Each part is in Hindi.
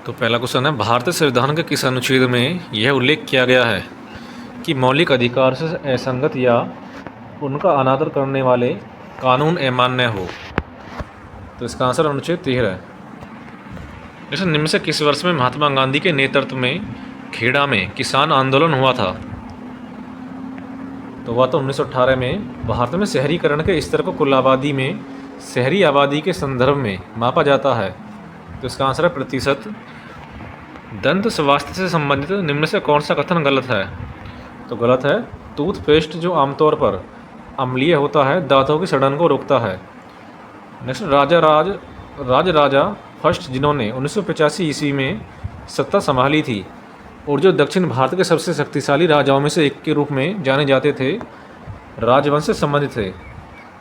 तो पहला क्वेश्चन है, भारतीय संविधान के किस अनुच्छेद में यह उल्लेख किया गया है कि मौलिक अधिकार से असंगत या उनका अनादर करने वाले कानून अमान्य हो। तो इसका आंसर अनुच्छेद 13 है। जैसे निम्न से किस वर्ष में महात्मा गांधी के नेतृत्व में खेड़ा में किसान आंदोलन हुआ था? तो हुआ था 1918 में। भारत में शहरीकरण के स्तर को कुल आबादी में शहरी आबादी के संदर्भ में मापा जाता है। तो इसका आंसर है प्रतिशत। दंत स्वास्थ्य से संबंधित निम्न से कौन सा कथन गलत है? तो गलत है, टूथपेस्ट जो आमतौर पर अम्लीय होता है दांतों की सड़न को रोकता है। नेक्स्ट, राजा फर्स्ट जिन्होंने 1985 ईस्वी में सत्ता संभाली थी और जो दक्षिण भारत के सबसे शक्तिशाली राजाओं में से एक के रूप में जाने जाते थे, राजवंश से संबंधित थे।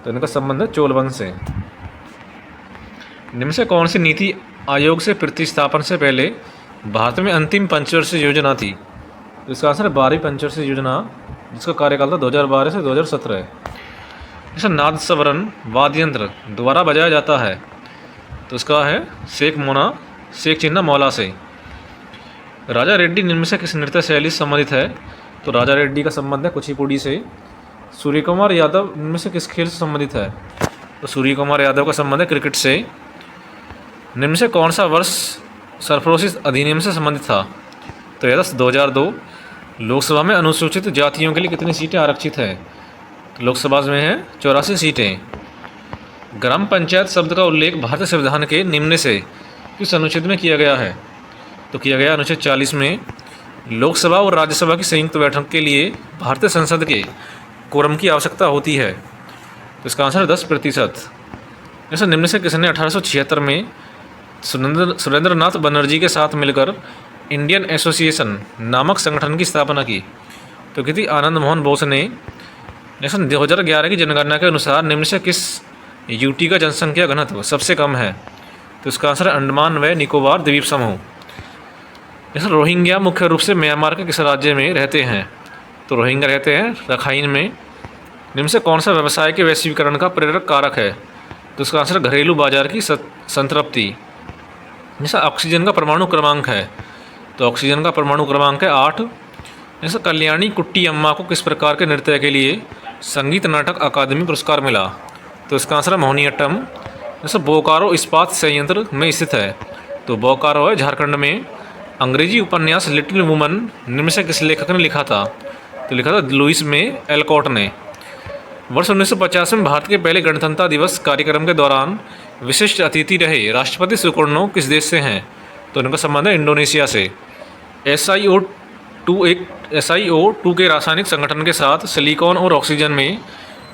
तो इनका संबंध है चोल वंश से। निम्न से कौन सी नीति आयोग से प्रतिस्थापन से पहले भारत में अंतिम पंचवर्षीय योजना थी? तो इसका आंसर है 12वीं पंचवर्षीय योजना, जिसका कार्यकाल था 2012 से 2017। जैसे नाद सवरण वाद्य यंत्र द्वारा बजाया जाता है, तो इसका है शेख चिन्ह मौला से। राजा रेड्डी निम्न से किस नृत्य शैली से संबंधित है? तो राजा रेड्डी का संबंध है कुचिपुड़ी से। सूर्य कुमार यादव निम्न से किस खेल से संबंधित है? तो सूर्य कुमार यादव का संबंध है क्रिकेट से। निम्न से कौन सा वर्ष सरफरोशी अधिनियम से संबंधित था? तो यह 2002। लोकसभा में अनुसूचित जातियों के लिए कितनी सीटें आरक्षित हैं? तो लोकसभा में है 84 सीटें। ग्राम पंचायत शब्द का उल्लेख भारतीय संविधान के निम्न से किस अनुच्छेद में किया गया है? तो किया गया अनुच्छेद 40 में। लोकसभा और राज्यसभा की संयुक्त बैठक के लिए भारतीय संसद के कोरम की आवश्यकता होती है। तो इसका आंसर है 10%। जैसे निम्न से किसने 1876 में सुरेंद्रनाथ बनर्जी के साथ मिलकर इंडियन एसोसिएशन नामक संगठन की स्थापना की? तो की थी आनंद मोहन बोस ने। जैसे 2011 की जनगणना के अनुसार निम्न से किस यूटी का जनसंख्या घनत्व सबसे कम है? तो इसका आंसर है अंडमान व निकोबार द्वीप समूह। जैसे रोहिंग्या मुख्य रूप से म्यांमार के किस राज्य में रहते हैं? तो रोहिंग्या रहते हैं रखाइन में। निम्न से कौन सा व्यवसाय के वैश्वीकरण का प्रेरक कारक है? तो इसका आंसर घरेलू बाजार की संतृप्ति। जैसा ऑक्सीजन का परमाणु क्रमांक है, तो ऑक्सीजन का परमाणु क्रमांक है 8। जैसे कल्याणी कुट्टी अम्मा को किस प्रकार के नृत्य के लिए संगीत नाटक अकादमी पुरस्कार मिला? तो इसका आंसर है मोहिनीअट्टम। जैसे बोकारो इस्पात संयंत्र में स्थित है, तो बोकारो है झारखंड में। अंग्रेजी उपन्यास लिटिल वुमन निम्न से किस लेखक ने लिखा था? तो लिखा था लुइस में एलकॉट ने। वर्ष 1950 में भारत के पहले गणतंत्रता दिवस कार्यक्रम के दौरान विशिष्ट अतिथि रहे राष्ट्रपति सुकर्णो किस देश से हैं? तो इनका संबंध है इंडोनेशिया से। SiO2 के रासायनिक संगठन के साथ सिलिकॉन और ऑक्सीजन में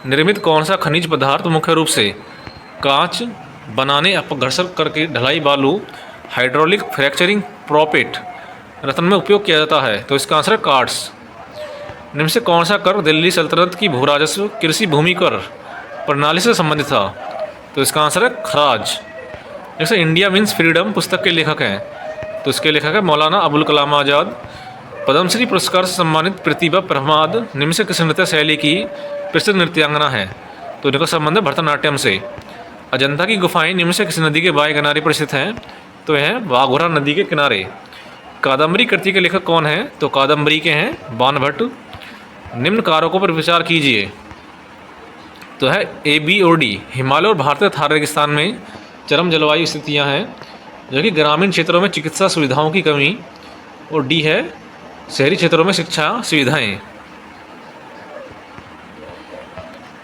निर्मित कौन सा खनिज पदार्थ मुख्य रूप से कांच बनाने अपघर्षण करके ढलाई बालू हाइड्रोलिक फ्रैक्चरिंग प्रोपेट रत्न में उपयोग किया जाता है? तो इसका आंसर है कार्ड्स। निम्न से कौन सा कर दिल्ली सल्तनत की भू राजस्व कृषि भूमि कर प्रणाली से संबंधित था? तो इसका आंसर है खराज। जैसे इंडिया मीन्स फ्रीडम पुस्तक के लेखक हैं, तो इसके लेखक है मौलाना अबुल कलाम आज़ाद। पद्मश्री पुरस्कार से सम्मानित प्रतिभा प्रहमाद निम्न से किस नृत्य शैली की प्रसिद्ध नृत्यांगना है? तो इनका संबंध है भरतनाट्यम से। अजंता की गुफाएं निम्न से किस नदी के बाएं किनारे पर स्थित हैं? तो यह वाघोरा नदी के किनारे। कादम्बरी कृति के लेखक कौन हैं? तो कादम्बरी के हैं बाणभट्ट। निम्न कारकों पर विचार कीजिए। तो है ABOD हिमालय और भारतीय थार रेगिस्तान में चरम जलवायु स्थितियां हैं, जो कि ग्रामीण क्षेत्रों में चिकित्सा सुविधाओं की कमी, और D है शहरी क्षेत्रों में शिक्षा सुविधाएं।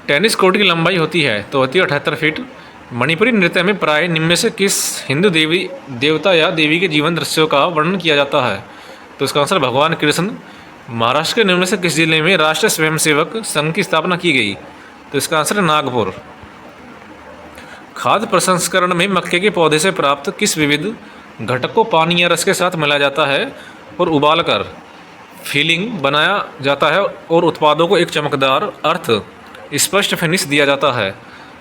टेनिस कोर्ट की लंबाई होती है, तो होती है 78 फीट। मणिपुरी नृत्य में प्राय निम्न से किस हिंदू देवता या देवी के जीवन दृश्यों का वर्णन किया जाता है? तो इसका आंसर भगवान कृष्ण। महाराष्ट्र के निम्न से किस जिले में राष्ट्रीय स्वयंसेवक संघ की स्थापना की गई? तो इसका आंसर है नागपुर। खाद्य प्रसंस्करण में मक्के के पौधे से प्राप्त किस विविध घटक को पानी या रस के साथ मिलाया जाता है और उबालकर फीलिंग बनाया जाता है और उत्पादों को एक चमकदार अर्थ स्पष्ट फिनिश दिया जाता है?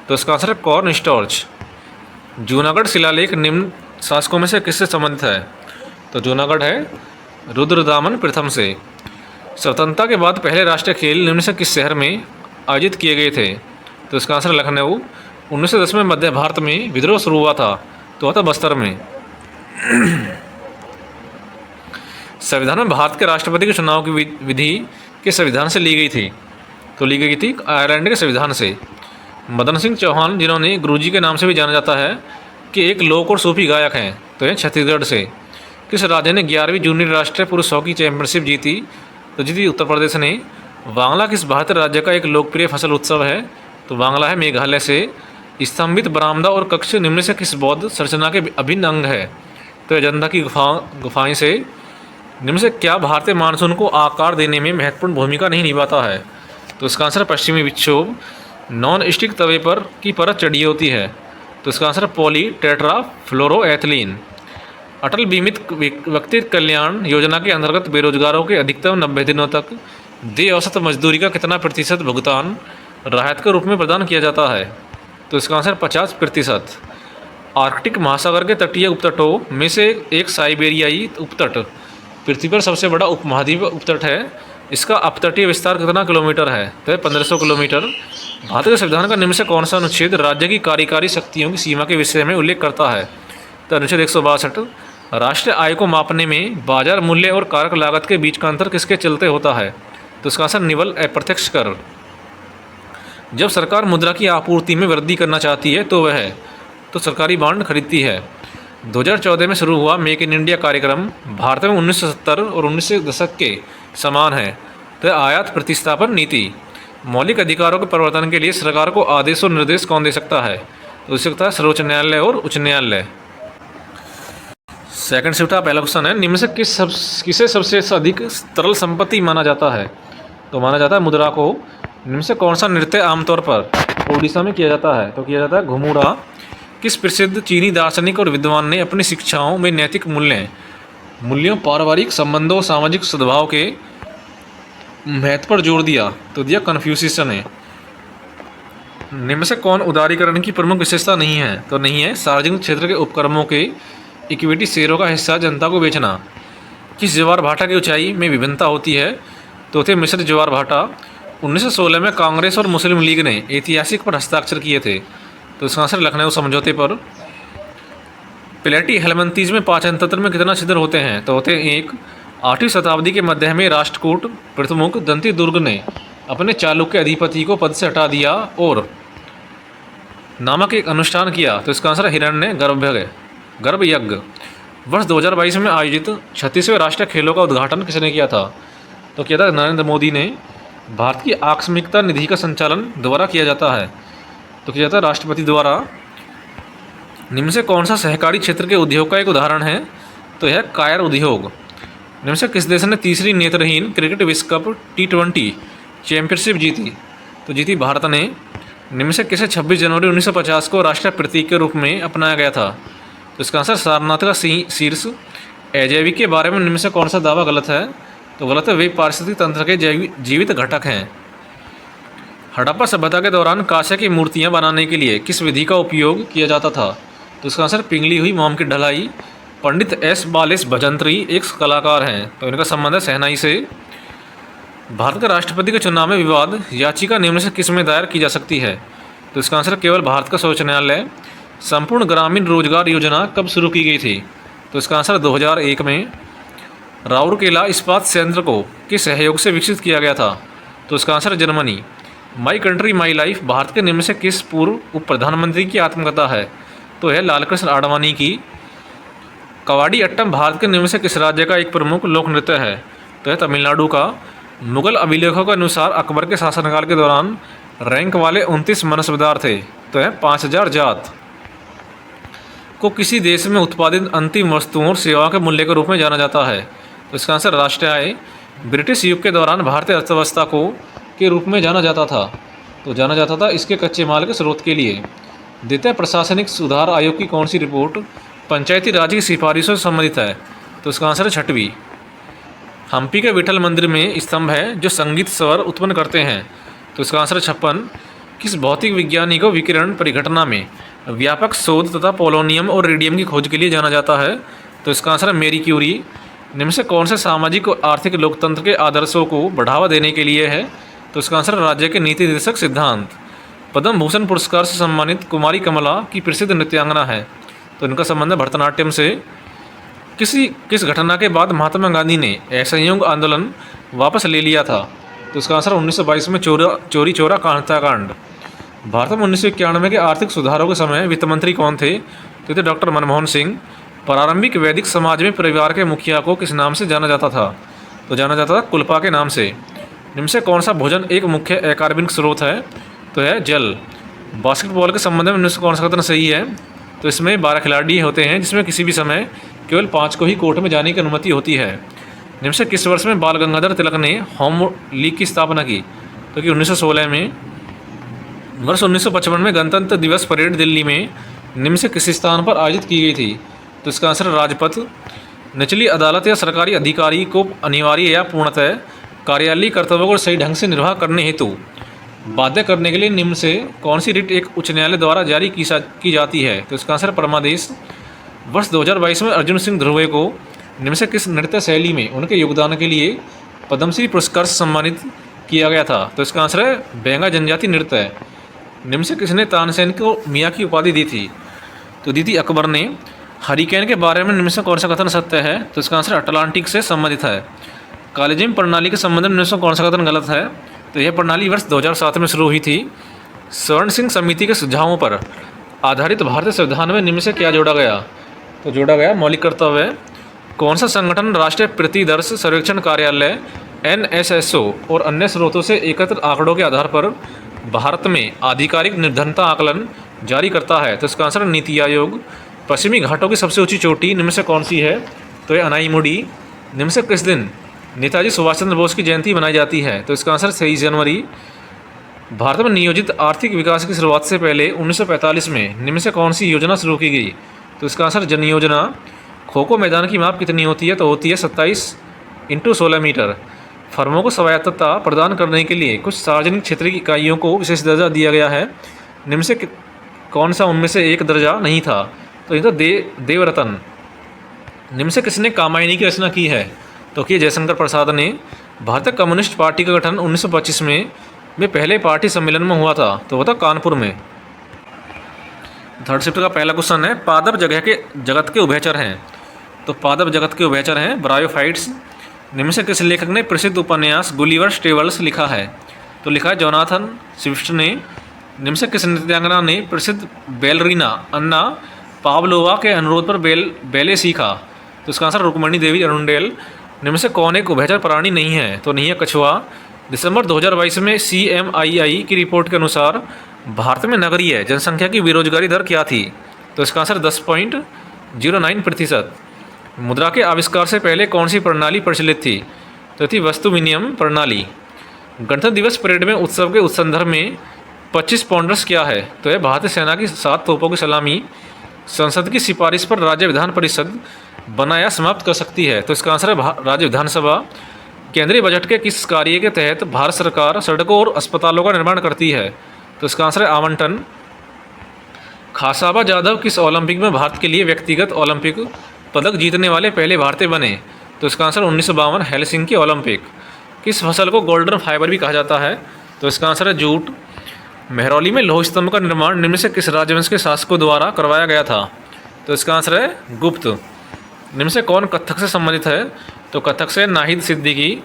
तो इसका आंसर है कॉर्न स्टार्च। जूनागढ़ शिलालेख निम्न शासकों में से किससे संबंधित है? तो जूनागढ़ है रुद्रदामन प्रथम से। स्वतंत्रता के बाद पहले राष्ट्रीय खेल निम्न से किस शहर में आयोजित किए गए थे? तो इसका आंसर लखनऊ। 1910 में मध्य भारत में विद्रोह शुरू हुआ था, तो होता बस्तर में। संविधान में भारत के राष्ट्रपति के चुनाव की विधि किस संविधान से ली गई थी? तो ली गई थी आयरलैंड के संविधान से। मदन सिंह चौहान, जिन्होंने गुरुजी के नाम से भी जाना जाता है, कि एक लोक और सूफी गायक हैं, तो ये छत्तीसगढ़ से। किस राज्य ने 11वीं जूनियर राष्ट्रीय पुरुष हॉकी चैंपियनशिप जीती? तो जीती उत्तर प्रदेश ने। वांगला किस भारतीय राज्य का एक लोकप्रिय फसल उत्सव है? तो वांगला है मेघालय से। स्तंभित बरामदा और कक्ष निम्न से किस बौद्ध संरचना के अभिन्न अंग है? तो अजंता की गुफाएं से। निम्न से क्या भारतीय मानसून को आकार देने में महत्वपूर्ण भूमिका नहीं निभाता है? तो इसका आंसर पश्चिमी विक्षोभ। नॉन स्टिक तवे पर की परत चढ़ी होती है, तो इसका आंसर पॉली टेट्रा फ्लोरोएथिलीन। अटल बीमित व्यक्ति कल्याण योजना के अंतर्गत बेरोजगारों के अधिकतम 90 दिनों तक देय औसत मजदूरी का कितना प्रतिशत भुगतान राहत के रूप में प्रदान किया जाता है? तो इसका आंसर 50%। आर्कटिक महासागर के तटीय उपतटों में से एक साइबेरियाई उपतट पृथ्वी पर सबसे बड़ा उपमहाद्वीप उपतट है। इसका अपतटीय विस्तार कितना किलोमीटर है? तो 1500 किलोमीटर। भारत के संविधान का निम्न से कौन सा अनुच्छेद राज्य की कार्यकारी शक्तियों की सीमा के विषय में उल्लेख करता है? तो अनुच्छेद 162। राष्ट्रीय आय को मापने में बाजार मूल्य और कारक लागत के बीच का अंतर किसके चलते होता है? तो इसका आंसर निवल अप्रत्यक्ष कर। जब सरकार मुद्रा की आपूर्ति में वृद्धि करना चाहती है तो वह तो सरकारी बॉन्ड खरीदती है। 2014 में शुरू हुआ मेक इन इंडिया कार्यक्रम भारत में 1970 और 19 दशक के समान है। तो आयात प्रतिस्थापन नीति। मौलिक अधिकारों के परिवर्तन के लिए सरकार को आदेश और निर्देश कौन दे सकता है? तो दे सकता है सर्वोच्च न्यायालय और उच्च न्यायालय। सेकंड शिफ्ट का पहला क्वेश्चन है, निम्न से किसे सबसे अधिक तरल संपत्ति माना जाता है? तो माना जाता है मुद्रा को। निम्न से कौन सा नृत्य आमतौर पर ओडिशा में किया जाता है? तो किया जाता है घुमुड़ा। किस प्रसिद्ध चीनी दार्शनिक और विद्वान ने अपनी शिक्षाओं में नैतिक मूल्यों, पारिवारिक संबंधों और सामाजिक सद्भाव के महत्व पर जोर दिया? तो दिया कन्फ्यूशियस ने। निम्न से कौन उदारीकरण की प्रमुख विशेषता नहीं है? तो नहीं है सार्वजनिक क्षेत्र के उपक्रमों के इक्विटी शेयरों का हिस्सा जनता को बेचना। किस ज्वार भाटा की ऊंचाई में विभिन्नता होती है? तो थे मिश्र ज्वार भाटा। 1916 में कांग्रेस और मुस्लिम लीग ने ऐतिहासिक पर हस्ताक्षर किए थे, तो इसका आंसर लखनऊ समझौते पर। प्लेटी हेलमंतीज में पाचन तंत्र में कितना छिद्र होते हैं? तो होते हैं 1। 8वीं शताब्दी के मध्य में राष्ट्रकूट प्रमुख दंती दुर्ग ने अपने चालुक्य अधिपति को पद से हटा दिया और नामक एक अनुष्ठान किया, तो इसका आंसर हिरण्य गर्भ यज्ञ। वर्ष 2022 में आयोजित 36वें राष्ट्रीय खेलों का उद्घाटन किसने किया था? तो किया था नरेंद्र मोदी ने। भारत की आकस्मिकता निधि का संचालन द्वारा किया जाता है, तो किया जाता है राष्ट्रपति द्वारा। निम्न से कौन सा सहकारी क्षेत्र के उद्योग का एक उदाहरण है? तो यह कायर उद्योग। निम्न से किस देश ने तीसरी नेत्रहीन क्रिकेट विश्व कप T20 चैंपियनशिप जीती? तो जीती भारत ने। निम्न से किसे 26 जनवरी 1950 को राष्ट्रीय प्रतीक के रूप में अपनाया गया था? तो इसका आंसर सारनाथ का शीर्ष। अजैविक के बारे में निम्न से कौन सा दावा गलत है? तो गलत है, वे पारिस्थितिक तंत्र के जीवित घटक हैं। हड़प्पा सभ्यता के दौरान कांसे की मूर्तियां बनाने के लिए किस विधि का उपयोग किया जाता था? तो इसका आंसर पिघली हुई मोम की ढलाई। पंडित एस बालेश भजंत्री एक कलाकार हैं, तो इनका संबंध है शहनाई से। भारत के राष्ट्रपति के चुनाव में विवाद याचिका निम्न से किस में दायर की जा सकती है? तो इसका आंसर केवल भारत का सर्वोच्च न्यायालय। संपूर्ण ग्रामीण रोजगार योजना कब शुरू की गई थी? तो इसका आंसर 2001 में। राउरकेला इस्पात संयंत्र को किस सहयोग से विकसित किया गया था? तो इसका answer Germany. My country my life Bharat के निम्न से किस पूर्व उप प्रधानमंत्री की आत्मकथा है? तो है लालकृष्ण आडवाणी की। कवाडी अट्टम भारत के निम्न से किस राज्य का एक प्रमुख लोक नृत्य है? तो है तमिलनाडु का। मुगल अभिलेखों के अनुसार अकबर के शासनकाल के दौरान रैंक वाले 29 मनसबदार थे, तो है 5000 जात। को किसी देश में उत्पादित अंतिम वस्तुओं और सेवाओं के मूल्य के रूप में जाना जाता है? तो इसका आंसर राष्ट्रीय आय। ब्रिटिश युग के दौरान भारतीय अर्थव्यवस्था को के रूप में जाना जाता था, तो जाना जाता था इसके कच्चे माल के स्रोत के लिए। द्वितीय प्रशासनिक सुधार आयोग की कौन सी रिपोर्ट पंचायती राज की सिफारिशों से संबंधित है? तो इसका आंसर है 6वीं। हम्पी के विठल मंदिर में स्तंभ है जो संगीत स्वर उत्पन्न करते हैं, तो इसका आंसर 56। किस भौतिक विज्ञानी को विकिरण परिघटना में व्यापक शोध तथा पोलोनियम और रेडियम की खोज के लिए जाना जाता है? तो इसका आंसर है मेरी क्यूरी। निम्न से कौन से सामाजिक और आर्थिक लोकतंत्र के आदर्शों को बढ़ावा देने के लिए है? तो इसका आंसर राज्य के नीति निर्देशक सिद्धांत। पद्म भूषण पुरस्कार से सम्मानित कुमारी कमला की प्रसिद्ध नृत्यांगना है, तो इनका संबंध है भरतनाट्यम से। किस घटना के बाद महात्मा गांधी ने असहयोग आंदोलन वापस ले लिया था? तो इसका आंसर 1922 में चोरी चोरा हत्याकांड। भारत में 1991 के आर्थिक सुधारों के समय वित्त मंत्री कौन थे? तो थे डॉक्टर मनमोहन सिंह। प्रारंभिक वैदिक समाज में परिवार के मुखिया को किस नाम से जाना जाता था? तो जाना जाता था कुल्पा के नाम से। निम्न से कौन सा भोजन एक मुख्य अकार्बनिक स्रोत है? तो है जल। बास्केटबॉल के संबंध में निम्न से कौन सा कथन सही है? तो इसमें 12 खिलाड़ी होते हैं, जिसमें किसी भी समय केवल 5 को ही कोर्ट में जाने की अनुमति होती है। निम्न से किस वर्ष में बाल गंगाधर तिलक ने होम लीग की स्थापना की? तो कि 1916 में। वर्ष 1955 में गणतंत्र दिवस परेड दिल्ली में निम्न से किस स्थान पर आयोजित की गई थी? तो इसका आंसर राजपथ। निचली अदालत या सरकारी अधिकारी को अनिवार्य या पूर्णतः कार्यालयीय कर्तव्यों को सही ढंग से निर्वाह करने हेतु बाध्य करने के लिए निम्न से कौन सी रिट एक उच्च न्यायालय द्वारा जारी की जाती है? तो इसका आंसर परमादेश। वर्ष 2022 में अर्जुन सिंह ध्रुवे को निम्न से किस नृत्य शैली में उनके योगदान के लिए पद्मश्री पुरस्कार से सम्मानित किया गया था? तो इसका आंसर है बेंगा जनजाति नृत्य। निम्न से किसने तानसेन को मियाँ की उपाधि दी थी? तो दी थी अकबर ने। हरिकेन के बारे में निम्न से कौन सा कथन सत्य है? तो इसका आंसर अटलांटिक से संबंधित है। कॉलेजियम प्रणाली के संबंध में निम्न से कौन सा कथन गलत है? तो यह प्रणाली वर्ष 2007 में शुरू हुई थी। स्वर्ण सिंह समिति के सुझावों पर आधारित भारतीय संविधान में निम्न से क्या जोड़ा गया? तो जोड़ा गया मौलिक कर्तव्य। कौन सा संगठन राष्ट्रीय प्रतिदर्श सर्वेक्षण कार्यालय NSSO और अन्य स्रोतों से एकत्र आंकड़ों के आधार पर भारत में आधिकारिक निर्धनता आकलन जारी करता है? तो इसका आंसर नीति आयोग। पश्चिमी घाटों की सबसे ऊंची चोटी निम्न से कौन सी है? तो ये अनाईमुड़ी। निम्न से किस दिन नेताजी सुभाष चंद्र बोस की जयंती मनाई जाती है? तो इसका आंसर 23 जनवरी। भारत में नियोजित आर्थिक विकास की शुरुआत से पहले 1945 में निम्न से कौन सी योजना शुरू की गई? तो इसका आंसर जन योजना। खो खो मैदान की माप कितनी होती है? तो होती है 27x16 मीटर। फर्मों को स्वायत्तता प्रदान करने के लिए कुछ सार्वजनिक क्षेत्र की इकाइयों को विशेष दर्जा दिया गया है। निम्न से कौन सा उनमें से एक दर्जा नहीं था? तो ये तो देवरतन। निम्न से किसने कामायनी की रचना की है? तो कि जयशंकर प्रसाद ने। भारतीय कम्युनिस्ट पार्टी का गठन 1925 में पहले पार्टी सम्मेलन में हुआ था। तो वो था कानपुर में। थर्ड शिफ्ट का पहला क्वेश्चन है, पादप जगत के उभयचर हैं। तो पादप जगत के उभयचर हैं ब्रायोफाइट्स। निम्न से किस लेखक ने प्रसिद्ध उपन्यास गुलिवर स्टेबल्स लिखा है? तो लिखा है जोनाथन स्विफ्ट ने। निम्न से किस नृत्यांगना ने प्रसिद्ध बैलरीना अन्ना पावलोवा के अनुरोध पर बैले सीखा? तो इसका आंसर रुक्मणी देवी अरुंडेल। निम्न से कौन एक उभयचर प्राणी नहीं है? तो नहीं है कछुआ। दिसंबर 2022 में CMII की रिपोर्ट के अनुसार भारत में नगरीय जनसंख्या की बेरोजगारी दर क्या थी? तो इसका आंसर 10.09%। मुद्रा के आविष्कार से पहले कौन सी प्रणाली प्रचलित थी? तो थी वस्तु विनिमय प्रणाली। गणतंत्र दिवस परेड में उत्सव के उस संदर्भ में 25 पाउंडर्स क्या है? तो है भारतीय सेना की 7 तोपों की सलामी। संसद की सिफारिश पर राज्य विधान परिषद बनाया समाप्त कर सकती है? तो इसका आंसर है राज्य विधानसभा। केंद्रीय बजट के किस कार्य के तहत भारत सरकार सड़कों और अस्पतालों का निर्माण करती है? तो इसका आंसर है आवंटन। खासाबा जाधव किस ओलंपिक में भारत के लिए व्यक्तिगत ओलंपिक पदक जीतने वाले पहले भारतीय बने? तो इसका आंसर 1952 हेलसिंकी ओलंपिक। किस फसल को गोल्डन फाइबर भी कहा जाता है? तो इसका आंसर है जूट। महरौली में लौह स्तंभ का निर्माण निम्न से किस राजवंश के शासकों द्वारा करवाया गया था? तो इसका आंसर है गुप्त। निम्न से कौन कथक से संबंधित है? तो कथक से नाहिद सिद्दीकी।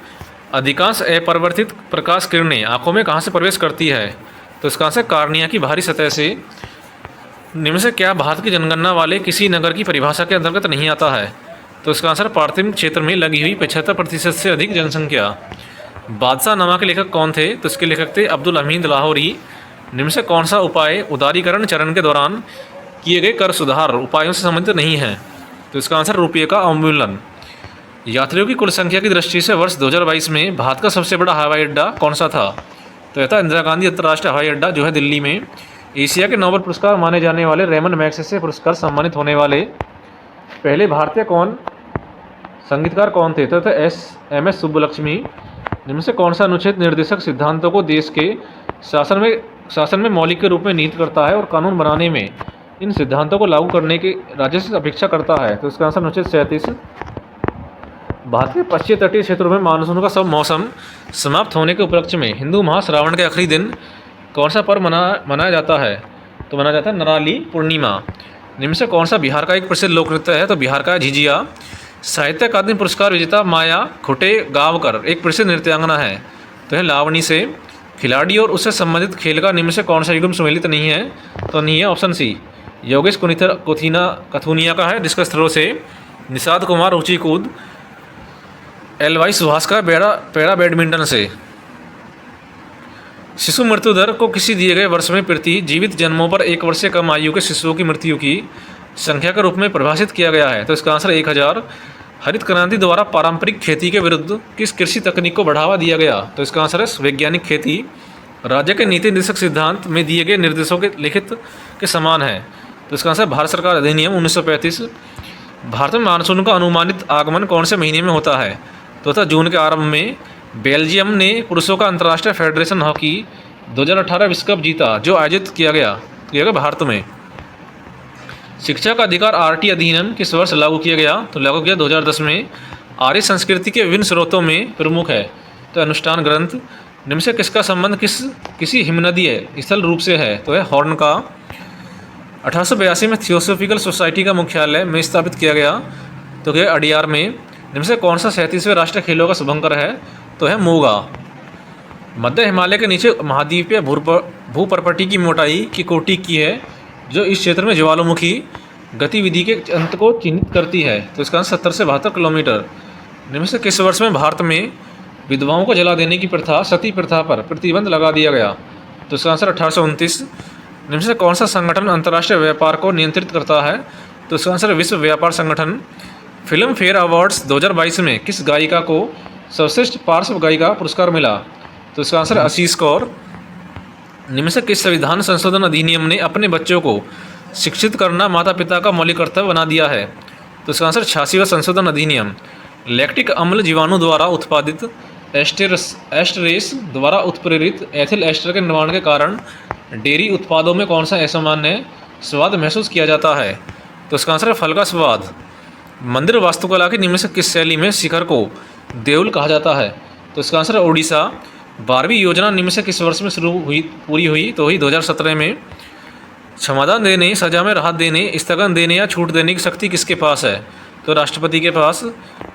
अधिकांश अपरिवर्तित प्रकाश किरणें आंखों में कहाँ से प्रवेश करती है? तो इसका आंसर कार्निया की बाहरी सतह से। निम्न से क्या भारत की जनगणना वाले किसी नगर की परिभाषा के अंतर्गत नहीं आता है? तो इसका आंसर पार्थिव क्षेत्र में लगी हुई 75% से अधिक जनसंख्या। बादशाह नामा के लेखक कौन थे? तो इसके लेखक थे अब्दुल हमीद लाहौरी। निम्न से कौन सा उपाय उदारीकरण चरण के दौरान किए गए कर सुधार उपायों से संबंधित नहीं है? तो इसका आंसर रुपये का अवमूल्यन। यात्रियों की कुल संख्या की दृष्टि से वर्ष 2022 में भारत का सबसे बड़ा हवाई अड्डा कौन सा था? तो यह था इंदिरा गांधी अंतर्राष्ट्रीय हवाई अड्डा जो है दिल्ली में। एशिया के नोबेल पुरस्कार माने जाने वाले रेमन मैग्सेसे पुरस्कार सम्मानित होने वाले पहले भारतीय संगीतकार कौन थे? तो MS सुब्बलक्ष्मी। निम्न से कौन सा अनुच्छेद निर्देशक सिद्धांतों को देश के शासन में मौलिक के रूप में निहित करता है और कानून बनाने में इन सिद्धांतों को लागू करने की राज्य से अपेक्षा करता है? तो इसका आंसर अनुच्छेद 37। भारत के पश्चिमी तटीय क्षेत्रों में मानसून का सब मौसम समाप्त होने के उपलक्ष्य में हिंदू महाश्रावण के आखिरी दिन कौन सा पर्व मनाया जाता है? तो मनाया जाता है नराली पूर्णिमा। निम्न से कौन सा बिहार का एक प्रसिद्ध लोक नृत्य है? तो बिहार का झिझिया। साहित्य अकादमी पुरस्कार विजेता माया खुटेगांवकर एक प्रसिद्ध नृत्यांगना है। तो है लावणी से। खिलाड़ी और उससे संबंधित खेल का निम्न से कौन सा युग्म सम्मिलित नहीं है? तो नहीं है ऑप्शन सी, योगेश कथुनिया का है डिस्कस थ्रो से। निषाद कुमार ऊंची कूद। एलवाई सुहास का पैरा बैडमिंटन से। शिशु मृत्यु दर को किसी दिए गए वर्ष में प्रति जीवित जन्मों पर 1 वर्ष से कम आयु के शिशुओं की मृत्यु की संख्या के रूप में परिभाषित किया गया है। तो इसका आंसर 1000। हरित क्रांति द्वारा पारंपरिक खेती के विरुद्ध किस कृषि तकनीक को बढ़ावा दिया गया? तो इसका आंसर है वैज्ञानिक खेती। राज्य के नीति निर्देशक सिद्धांत में दिए गए निर्देशों के लिखित के समान है। तो इसका आंसर भारत सरकार अधिनियम 1935। भारत में मानसून का अनुमानित आगमन कौन से महीने में होता है? तो था जून के आरंभ में। बेल्जियम ने पुरुषों का अंतर्राष्ट्रीय फेडरेशन हॉकी 2018 विश्व कप जीता, जो आयोजित किया गया भारत में। शिक्षा का अधिकार आरटी अधिनियम किस वर्ष लागू किया गया? तो लागू किया 2010 में। आर्य संस्कृति के विभिन्न स्रोतों में प्रमुख है। तो अनुष्ठान ग्रंथ। निम्न से किसका संबंध किसी हिमनदीय स्थल रूप से है? तो है हॉर्न का। 1882 में थियोसॉफिकल सोसाइटी का मुख्यालय में स्थापित किया गया, तो क्या अडियार में। निम्न से कौन सा 37वें राष्ट्रीय खेलों का शुभंकर है? तो है मोगा। मध्य हिमालय के नीचे महाद्वीपीय भूपर्पटी की मोटाई की कोटि की है, जो इस क्षेत्र में ज्वालामुखी गतिविधि के अंत को चिन्हित करती है। तो इसका 70 से 72 किलोमीटर। निम्न से किस वर्ष में भारत में विधवाओं को जला देने की प्रथा, सती प्रथा पर प्रतिबंध लगा दिया गया? तो इसका आंसर 1829। निम्न से कौन सा संगठन अंतर्राष्ट्रीय व्यापार को नियंत्रित करता है? तो इसका आंसर विश्व व्यापार संगठन। फिल्म फेयर अवार्ड्स 2022 में किस गायिका को सर्वश्रेष्ठ पार्श्व गायिका पुरस्कार मिला? तो इसका आंसर आशीष कौर। निम्न से किस संविधान संशोधन अधिनियम ने अपने बच्चों को शिक्षित करना माता पिता का मौलिक कर्तव्य बना दिया है? तो इसका आंसर 86वां संशोधन अधिनियम। लैक्टिक अम्ल जीवाणु द्वारा उत्पादित एस्टरेस द्वारा उत्प्रेरित एथिल एस्टर के निर्माण के कारण डेयरी उत्पादों में कौन सा असामान्य स्वाद महसूस किया जाता है? तो इसका आंसर है फल का स्वाद। मंदिर वास्तुकला की निम्न से किस शैली में शिखर को देउल कहा जाता है? तो इसका आंसर है ओडिशा। 12वीं योजना निम्न से किस वर्ष में पूरी हुई? तो हुई 2017 में। क्षमादान देने, सजा में राहत देने, स्थगन देने या छूट देने की शक्ति किसके पास है? तो राष्ट्रपति के पास।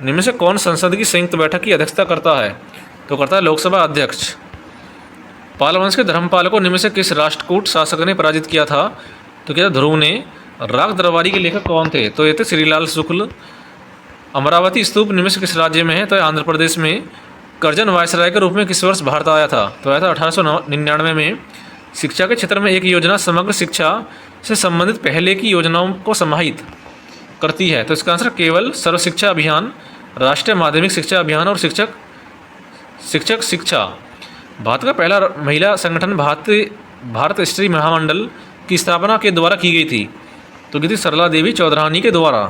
निम्न से कौन संसद की संयुक्त बैठक की अध्यक्षता करता है? तो करता है लोकसभा अध्यक्ष। पाल वंश के धर्मपाल को निम्न से किस राष्ट्रकूट शासक ने पराजित किया था? तो क्या ध्रुव ने। राग दरबारी के लेखक कौन थे? तो ये थे श्रीलाल शुक्ल। अमरावती स्तूप निम्न से किस राज्य में है? तो आंध्र प्रदेश में। कर्जन वायसराय के रूप में किस वर्ष भारत आया था? तो आया था 1899 में। शिक्षा के क्षेत्र में एक योजना समग्र शिक्षा से संबंधित पहले की योजनाओं को समाहित करती है। तो इसका आंसर केवल सर्व शिक्षा अभियान, राष्ट्रीय माध्यमिक शिक्षा अभियान और शिक्षक शिक्षा। भारत का पहला महिला संगठन भारत स्त्री महामंडल की स्थापना के द्वारा की गई थी। तो की थी सरला देवी चौधरानी के द्वारा।